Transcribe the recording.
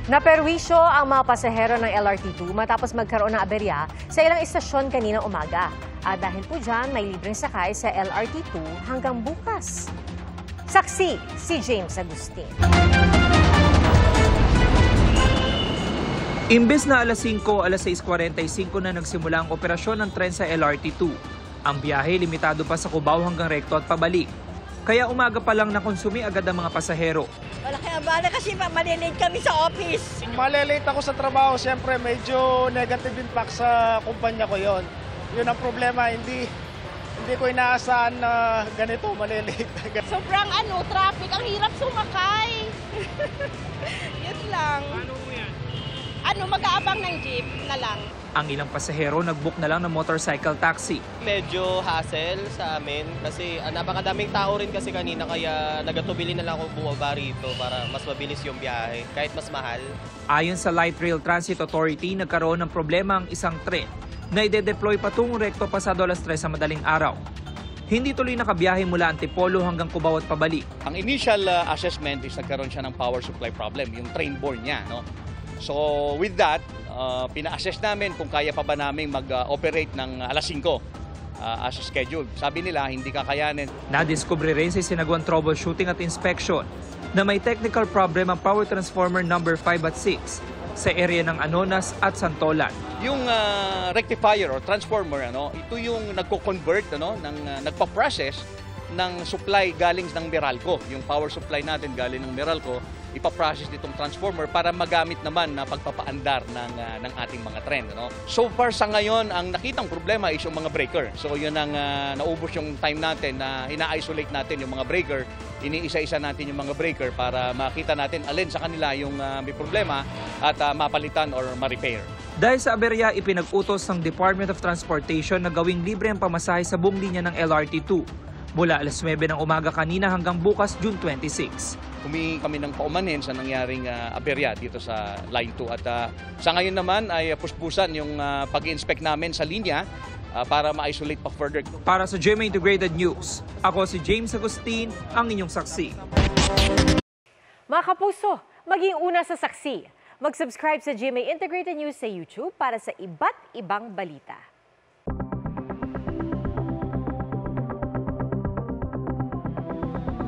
Naperwisyo ang mga pasahero ng LRT2 matapos magkaroon ng aberya sa ilang istasyon kaninang umaga. At dahil po dyan, may libreng sakay sa LRT2 hanggang bukas. Saksi si James Agustin. Imbes na alas 5, alas 6:45 na nagsimula ang operasyon ng tren sa LRT2. Ang biyahe limitado pa sa Cubao hanggang Recto at pabalik. Kaya umaga pa lang nakonsumi agad ang mga pasahero. Wala kaya bala kasi malilate kami sa office. Malilate ako sa trabaho, siyempre medyo negative impact sa kumpanya ko yon. Yun ang problema, hindi ko inaasahan na ganito, malilate. Sobrang traffic, ang hirap sumakay. Yun lang. Mag-aabang ng jeep na lang. Ang ilang pasahero nag-book na lang ng motorcycle taxi. Medyo hassle sa amin kasi napakadaming tao rin kasi kanina kaya nagatubili na lang ako bumaba rito para mas mabilis yung biyahe kahit mas mahal. Ayon sa Light Rail Transit Authority, nagkaroon ng problema ang isang tren na ide-deploy patungong Recto pasado alas 3 sa madaling araw. Hindi tuloy nakabiyahe mula Antipolo hanggang Cubao at pabalik. Ang initial assessment is nagkaroon siya ng power supply problem, yung train board niya. No? So with that, pina-assess namin kung kaya pa ba namin mag-operate ng alas 5 as scheduled. Sabi nila, hindi kakayanin. Nadiskubre rin sa sinagawang troubleshooting at inspection na may technical problem ang power transformer number 5 at 6 sa area ng Anonas at Santolan. Yung rectifier or transformer, ito yung nagko-convert, nagpa-process ng supply galing ng Meralco. Yung power supply natin galing ng Meralco, ipaprocess nitong transformer para magamit naman na pagpapaandar ng ating mga tren. So far sa ngayon, ang nakitang problema is yung mga breaker. So yun ang naubos yung time natin na ina-isolate natin yung mga breaker. Iniisa-isa natin yung mga breaker para makita natin alin sa kanila yung may problema at mapalitan or ma-repair. Dahil sa aberya, ipinag-utos ng Department of Transportation na gawing libre ang pamasahe sa buong linya ng LRT2 mula alas 9 ng umaga kanina hanggang bukas June 26. Humingi kami ng paumanhin sa nangyaring aberya dito sa Line 2 at sa ngayon naman ay puspusan yung pag-inspect namin sa linya para ma-isolate pa further. Para sa GMA Integrated News, ako si James Agustin, ang inyong saksi. Mga kapuso, maging una sa saksi. Mag-subscribe sa GMA Integrated News sa YouTube para sa iba't ibang balita.